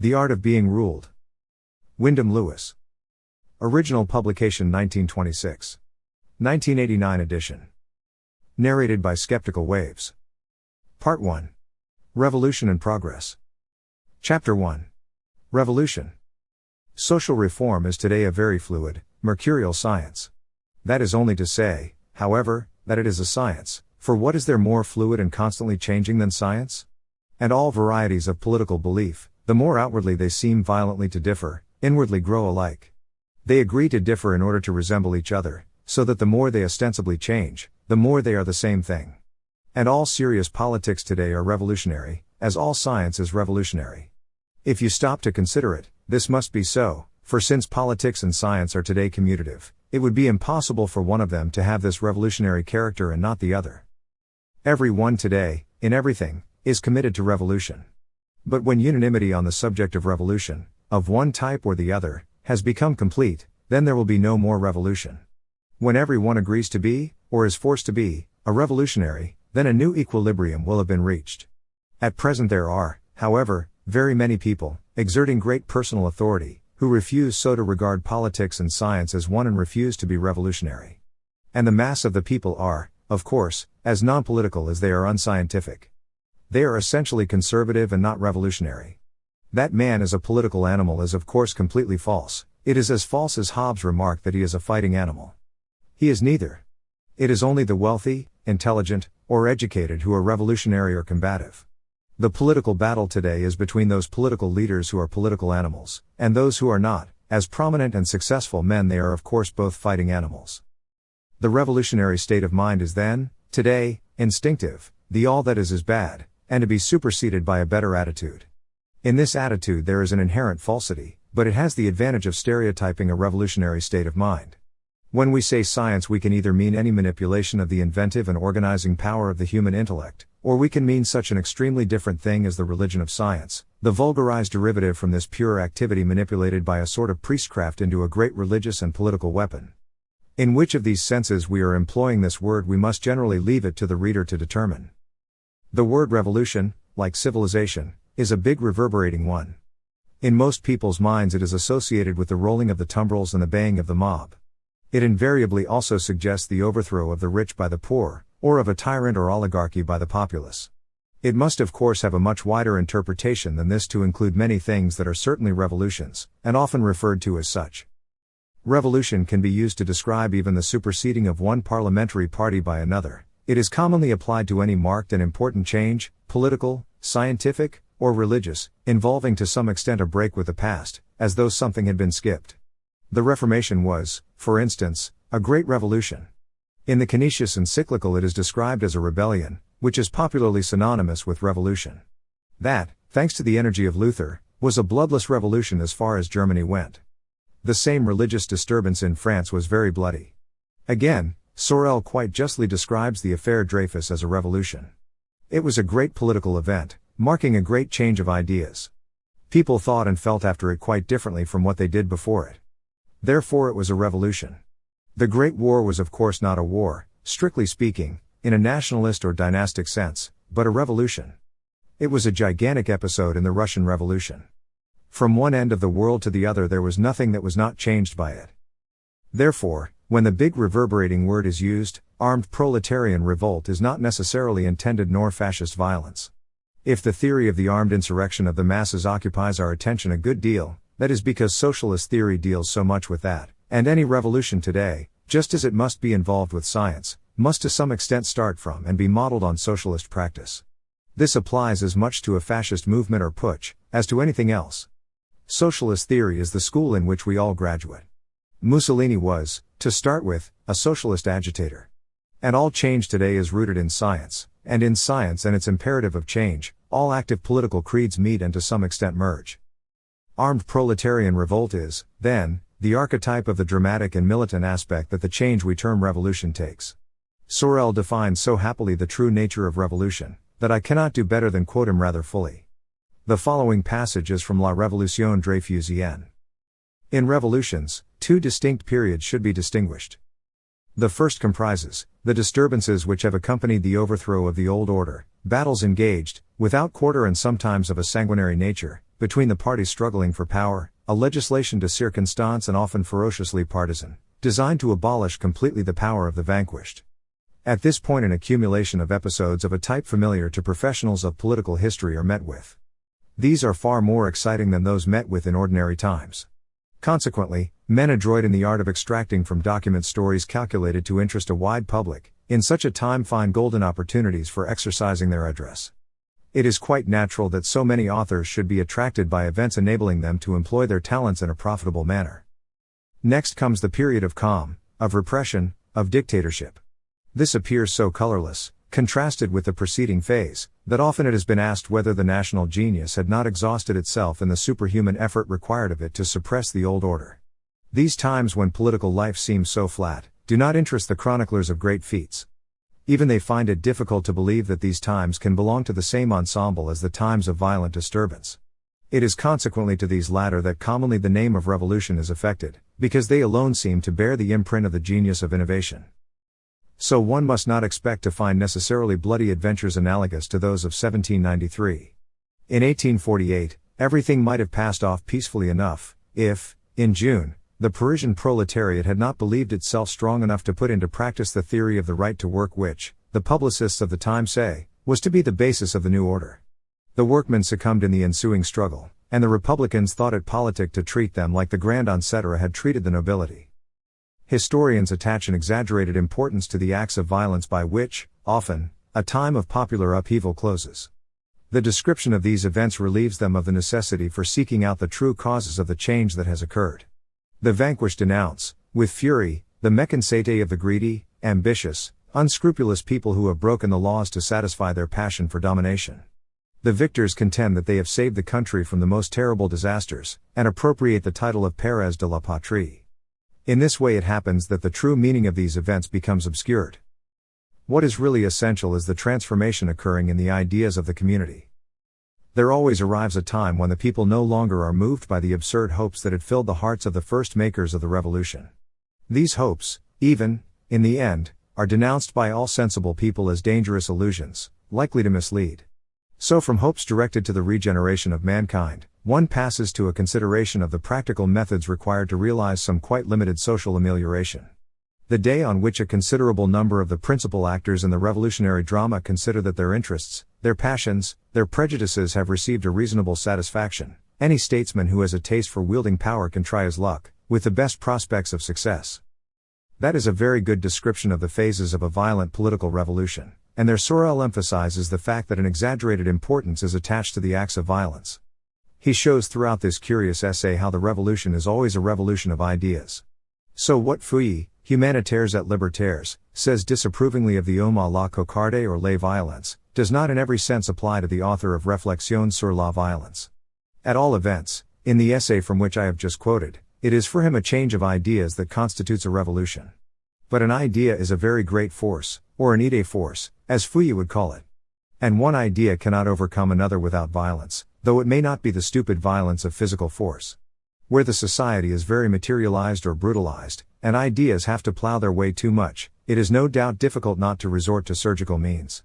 The Art of Being Ruled. Wyndham Lewis. Original publication 1926. 1989 edition. Narrated by Skeptical Waves. Part 1. Revolution and Progress. Chapter 1. Revolution. Social reform is today a very fluid, mercurial science. That is only to say, however, that it is a science, for what is there more fluid and constantly changing than science? And all varieties of political belief, the more outwardly they seem violently to differ, inwardly grow alike. They agree to differ in order to resemble each other, so that the more they ostensibly change, the more they are the same thing. And all serious politics today are revolutionary, as all science is revolutionary. If you stop to consider it, this must be so, for since politics and science are today commutative, it would be impossible for one of them to have this revolutionary character and not the other. Every one today, in everything, is committed to revolution. But when unanimity on the subject of revolution, of one type or the other, has become complete, then there will be no more revolution. When every one agrees to be, or is forced to be, a revolutionary, then a new equilibrium will have been reached. At present there are, however, very many people, exerting great personal authority, who refuse so to regard politics and science as one and refuse to be revolutionary. And the mass of the people are, of course, as non-political as they are unscientific. They are essentially conservative and not revolutionary. That man is a political animal is of course completely false. It is as false as Hobbes remarked that he is a fighting animal. He is neither. It is only the wealthy, intelligent, or educated who are revolutionary or combative. The political battle today is between those political leaders who are political animals, and those who are not. As prominent and successful men they are of course both fighting animals. The revolutionary state of mind is then, today, instinctive, the all that is bad, and to be superseded by a better attitude. In this attitude there is an inherent falsity, but it has the advantage of stereotyping a revolutionary state of mind. When we say science we can either mean any manipulation of the inventive and organizing power of the human intellect, or we can mean such an extremely different thing as the religion of science, the vulgarized derivative from this pure activity manipulated by a sort of priestcraft into a great religious and political weapon. In which of these senses we are employing this word we must generally leave it to the reader to determine. The word revolution, like civilization, is a big reverberating one. In most people's minds it is associated with the rolling of the tumbrils and the baying of the mob. It invariably also suggests the overthrow of the rich by the poor, or of a tyrant or oligarchy by the populace. It must of course have a much wider interpretation than this to include many things that are certainly revolutions, and often referred to as such. Revolution can be used to describe even the superseding of one parliamentary party by another. It is commonly applied to any marked and important change, political, scientific, or religious, involving to some extent a break with the past, as though something had been skipped. The Reformation was, for instance, a great revolution. In the Canisius encyclical it is described as a rebellion, which is popularly synonymous with revolution. That, thanks to the energy of Luther, was a bloodless revolution as far as Germany went. The same religious disturbance in France was very bloody. Again, Sorel quite justly describes the affair Dreyfus as a revolution. It was a great political event, marking a great change of ideas. People thought and felt after it quite differently from what they did before it. Therefore it was a revolution. The Great War was of course not a war, strictly speaking, in a nationalist or dynastic sense, but a revolution. It was a gigantic episode in the Russian Revolution. From one end of the world to the other there was nothing that was not changed by it. Therefore, when the big reverberating word is used, armed proletarian revolt is not necessarily intended nor fascist violence. If the theory of the armed insurrection of the masses occupies our attention a good deal, that is because socialist theory deals so much with that, and any revolution today, just as it must be involved with science, must to some extent start from and be modeled on socialist practice. This applies as much to a fascist movement or putsch, as to anything else. Socialist theory is the school in which we all graduate. Mussolini was, to start with, a socialist agitator. And all change today is rooted in science, and in science and its imperative of change, all active political creeds meet and to some extent merge. Armed proletarian revolt is, then, the archetype of the dramatic and militant aspect that the change we term revolution takes. Sorel defines so happily the true nature of revolution, that I cannot do better than quote him rather fully. The following passage is from La Révolution Dreyfusienne. In revolutions, two distinct periods should be distinguished. The first comprises the disturbances which have accompanied the overthrow of the old order, battles engaged, without quarter and sometimes of a sanguinary nature, between the parties struggling for power, a legislation de circonstance and often ferociously partisan, designed to abolish completely the power of the vanquished. At this point, an accumulation of episodes of a type familiar to professionals of political history are met with. These are far more exciting than those met with in ordinary times. Consequently, men adroit in the art of extracting from documents stories calculated to interest a wide public, in such a time find golden opportunities for exercising their address. It is quite natural that so many authors should be attracted by events enabling them to employ their talents in a profitable manner. Next comes the period of calm, of repression, of dictatorship. This appears so colorless, contrasted with the preceding phase, that often it has been asked whether the national genius had not exhausted itself in the superhuman effort required of it to suppress the old order. These times when political life seems so flat, do not interest the chroniclers of great feats. Even they find it difficult to believe that these times can belong to the same ensemble as the times of violent disturbance. It is consequently to these latter that commonly the name of revolution is affected, because they alone seem to bear the imprint of the genius of innovation. So one must not expect to find necessarily bloody adventures analogous to those of 1793. In 1848, everything might have passed off peacefully enough, if, in June, the Parisian proletariat had not believed itself strong enough to put into practice the theory of the right to work which, the publicists of the time say, was to be the basis of the new order. The workmen succumbed in the ensuing struggle, and the Republicans thought it politic to treat them like the Grand Ancêtre had treated the nobility. Historians attach an exaggerated importance to the acts of violence by which, often, a time of popular upheaval closes. The description of these events relieves them of the necessity for seeking out the true causes of the change that has occurred. The vanquished denounce, with fury, the méchanceté of the greedy, ambitious, unscrupulous people who have broken the laws to satisfy their passion for domination. The victors contend that they have saved the country from the most terrible disasters, and appropriate the title of Pères de la Patrie. In this way it happens that the true meaning of these events becomes obscured. What is really essential is the transformation occurring in the ideas of the community. There always arrives a time when the people no longer are moved by the absurd hopes that had filled the hearts of the first makers of the revolution. These hopes, even, in the end, are denounced by all sensible people as dangerous illusions, likely to mislead. So from hopes directed to the regeneration of mankind, one passes to a consideration of the practical methods required to realize some quite limited social amelioration. The day on which a considerable number of the principal actors in the revolutionary drama consider that their interests, their passions, their prejudices have received a reasonable satisfaction, any statesman who has a taste for wielding power can try his luck, with the best prospects of success. That is a very good description of the phases of a violent political revolution, and their Sorel emphasizes the fact that an exaggerated importance is attached to the acts of violence. He shows throughout this curious essay how the revolution is always a revolution of ideas. So what Fouilly, Humanitaires et Libertaires, says disapprovingly of the homme à la cocarde or les violences, does not in every sense apply to the author of Réflexions sur la violence. At all events, in the essay from which I have just quoted, it is for him a change of ideas that constitutes a revolution. But an idea is a very great force, or an idée force, as Fouilly would call it. And one idea cannot overcome another without violence, though it may not be the stupid violence of physical force. Where the society is very materialized or brutalized, and ideas have to plow their way too much, it is no doubt difficult not to resort to surgical means.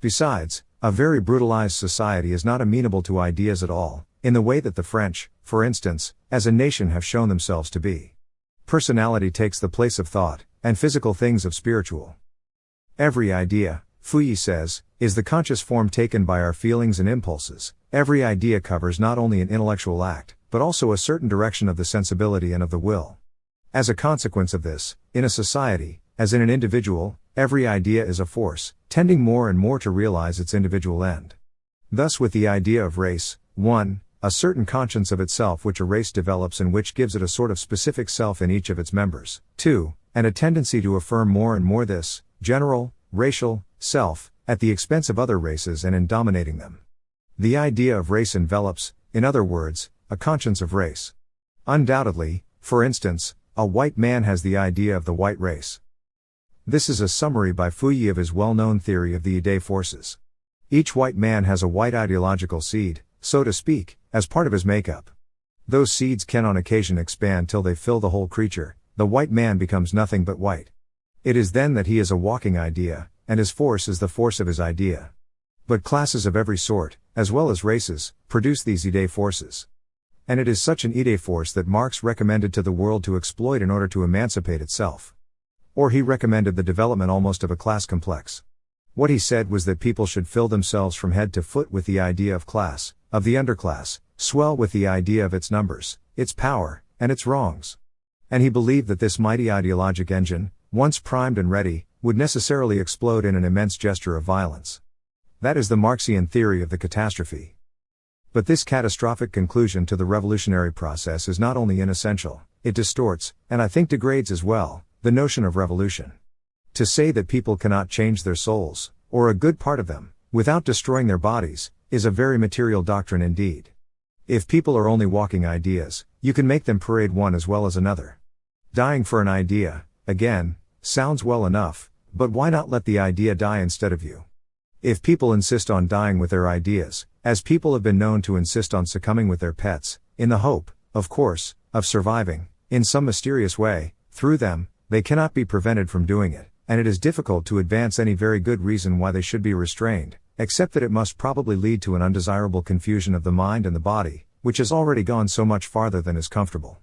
Besides, a very brutalized society is not amenable to ideas at all, in the way that the French, for instance, as a nation have shown themselves to be. Personality takes the place of thought, and physical things of spiritual. Every idea, Fouilly says, is the conscious form taken by our feelings and impulses. Every idea covers not only an intellectual act, but also a certain direction of the sensibility and of the will. As a consequence of this, in a society, as in an individual, every idea is a force, tending more and more to realize its individual end. Thus with the idea of race, 1. A certain conscience of itself which a race develops and which gives it a sort of specific self in each of its members. 2. And a tendency to affirm more and more this, general, racial, self, at the expense of other races and in dominating them. The idea of race envelops, in other words, a conscience of race. Undoubtedly, for instance, a white man has the idea of the white race. This is a summary by Fouilly of his well-known theory of the idée forces. Each white man has a white ideological seed, so to speak, as part of his makeup. Those seeds can on occasion expand till they fill the whole creature. The white man becomes nothing but white. It is then that he is a walking idea, and his force is the force of his idea. But classes of every sort, as well as races, produce these idée forces. And it is such an idée force that Marx recommended to the world to exploit in order to emancipate itself. Or he recommended the development almost of a class complex. What he said was that people should fill themselves from head to foot with the idea of class, of the underclass, swell with the idea of its numbers, its power, and its wrongs. And he believed that this mighty ideologic engine, once primed and ready, would necessarily explode in an immense gesture of violence. That is the Marxian theory of the catastrophe. But this catastrophic conclusion to the revolutionary process is not only inessential, it distorts, and I think degrades as well, the notion of revolution. To say that people cannot change their souls, or a good part of them, without destroying their bodies, is a very material doctrine indeed. If people are only walking ideas, you can make them parade one as well as another. Dying for an idea, again, sounds well enough, but why not let the idea die instead of you? If people insist on dying with their ideas, as people have been known to insist on succumbing with their pets, in the hope, of course, of surviving, in some mysterious way, through them, they cannot be prevented from doing it, and it is difficult to advance any very good reason why they should be restrained, except that it must probably lead to an undesirable confusion of the mind and the body, which has already gone so much farther than is comfortable.